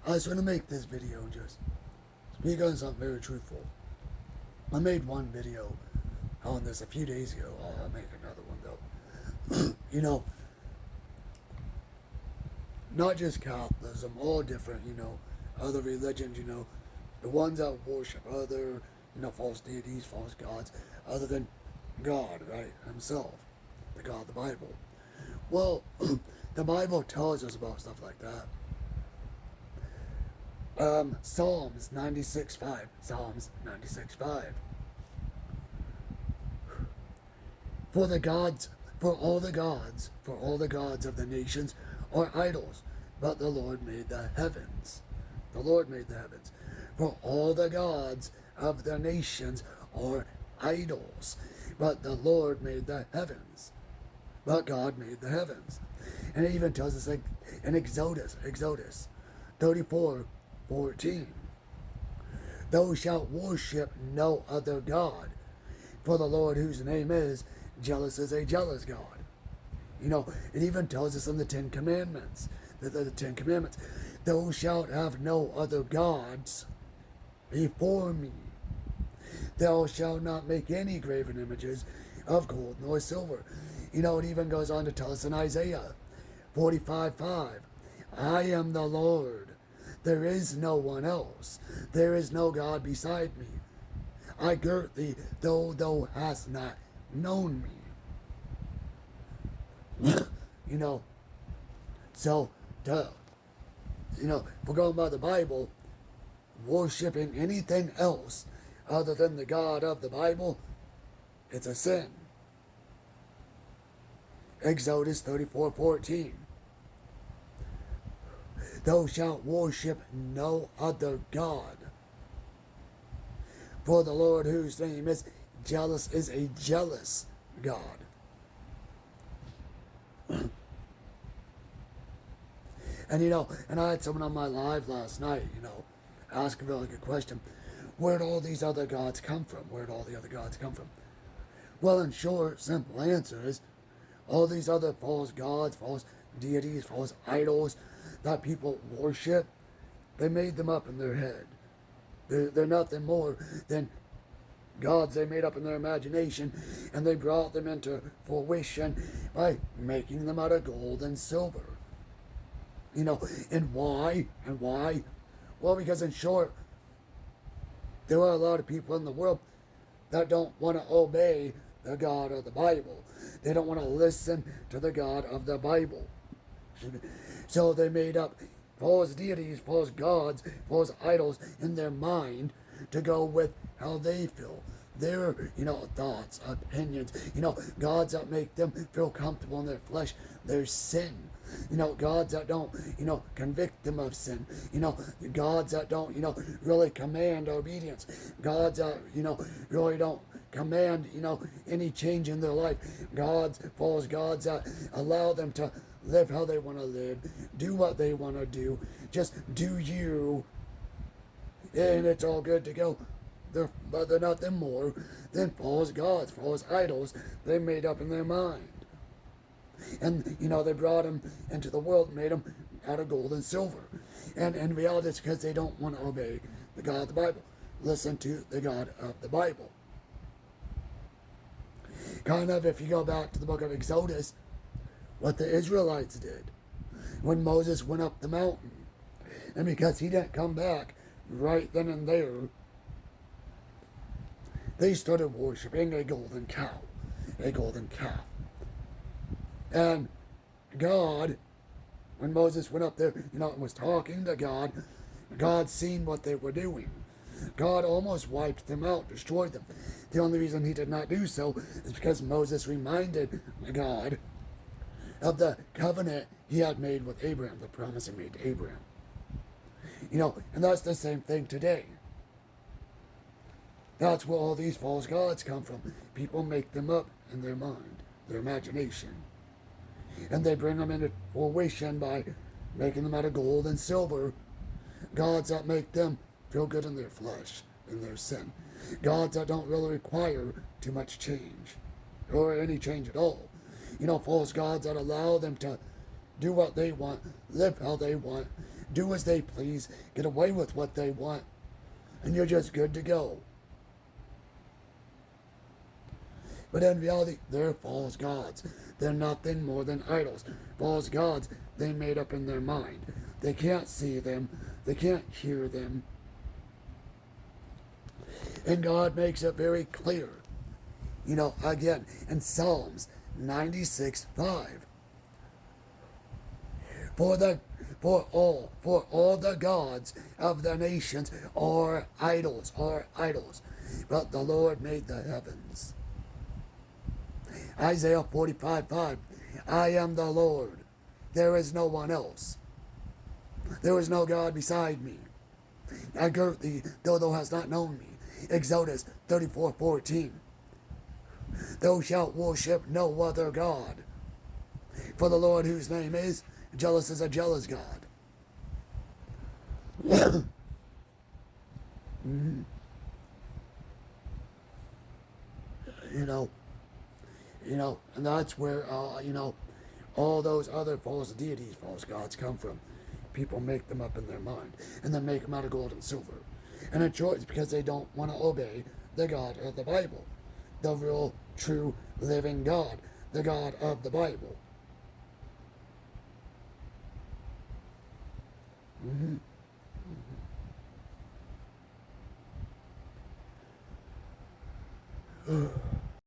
I just want to make this video and just speak on something very truthful. I made one video on this a few days ago. I'll make another one though. Not just Catholicism, all different, other religions, the ones that worship other, false deities, false gods, other than God, right, himself, the God of the Bible. Well, the Bible tells us about stuff like that. Psalms 96:5. Psalms 96:5. For all the gods of the nations are idols, but the Lord made the heavens. The Lord made the heavens. For all the gods of the nations are idols, but the Lord made the heavens. But God made the heavens. And it even tells us like in Exodus 34:14. Thou shalt worship no other God, for the Lord whose name is jealous is a jealous God. It even tells us in the Ten Commandments, the Ten Commandments, thou shalt have no other gods before me. Thou shalt not make any graven images of gold nor silver. It even goes on to tell us in Isaiah 45:5, I am the Lord. There is no one else. There is no God beside me. I girt thee, though thou hast not known me. So, if we're going by the Bible, worshiping anything else other than the God of the Bible, it's a sin. Exodus 34:14. Thou shalt worship no other God. For the Lord whose name is jealous is a jealous God. And I had someone on my live last night, ask a really good question. Where'd all these other gods come from? Where'd all the other gods come from? Well, in short, simple answer is all these other false gods, false deities, false idols that people worship, they made them up in their head. They're nothing more than gods they made up in their imagination, and they brought them into fruition by making them out of gold and silver. And why? Well, because in short, there are a lot of people in the world that don't want to obey the God of the Bible. They don't want to listen to the God of the Bible. So they made up false deities, false gods, false idols in their mind to go with how they feel. Their, thoughts, opinions, gods that make them feel comfortable in their flesh, their sin. Gods that don't, convict them of sin. Gods that don't, really command obedience. Gods that, really don't command, any change in their life. False gods that allow them to live how they want to live, do what they want to do, just do you, and it's all good to go. But they're nothing more than false gods, false idols they made up in their mind. And, they brought them into the world and made them out of gold and silver. And in reality, it's because they don't want to obey the God of the Bible. Listen to the God of the Bible. Kind of, if you go back to the book of Exodus, what the Israelites did when Moses went up the mountain. And because he didn't come back right then and there, they started worshiping a golden cow, a golden calf. And God, when Moses went up there, and was talking to God, God seen what they were doing. God almost wiped them out, destroyed them. The only reason he did not do so is because Moses reminded God of the covenant he had made with Abraham, the promise he made to Abraham. And that's the same thing today. That's where all these false gods come from. People make them up in their mind, their imagination. And they bring them into fruition by making them out of gold and silver. Gods that make them feel good in their flesh, in their sin. Gods that don't really require too much change, or any change at all. False gods that allow them to do what they want, live how they want, do as they please, get away with what they want, and you're just good to go. But in reality, they're false gods. They're nothing more than idols. False gods they made up in their mind. They can't see them. They can't hear them. And God makes it very clear. Again, in Psalms 96:5. For all the gods of the nations are idols, but the Lord made the heavens. Isaiah 45:5. I am the Lord. There is no one else. There is no God beside me. I girt thee, though thou hast not known me. Exodus 34:14. Thou shalt worship no other God. For the Lord, whose name is jealous, is a jealous God. Mhm. you know, and that's where, all those other false deities, false gods come from. People make them up in their mind and then make them out of gold and silver. And it's because they don't want to obey the God of the Bible, the real, true, living God, the God of the Bible. Mm-hmm. Mm-hmm.